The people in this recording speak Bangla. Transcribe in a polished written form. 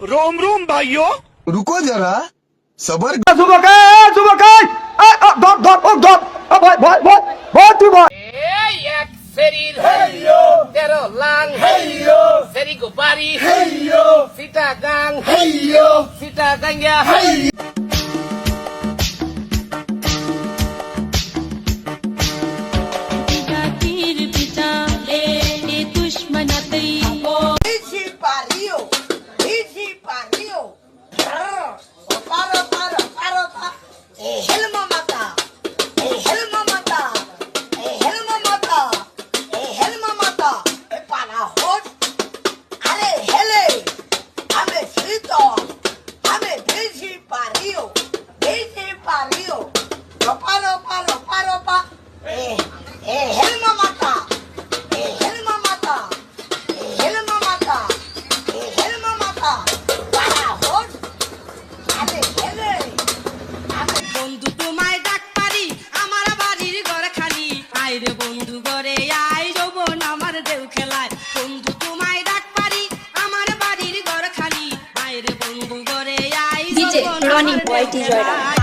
रोम रोम भाइयों, रुको जरा सबर এক শরীর তেরো লাং সেরি গোপারি সিটা গাং সিটা গাঙ্গা জাতির পিতা এ দুশ্মনাতে বন্ধু তোমায় ডাক পারি আমার বাড়ির ঘর খালি আয় রে বন্ধু ঘরে আয় যৌবন আমার দেউ খেলায় বন্ধু তোমায় ডাক পারি আমার বাড়ির ঘর খালি আয় রে বন্ধু ঘরে আয় DJ Ronnie Boy T. Jordan.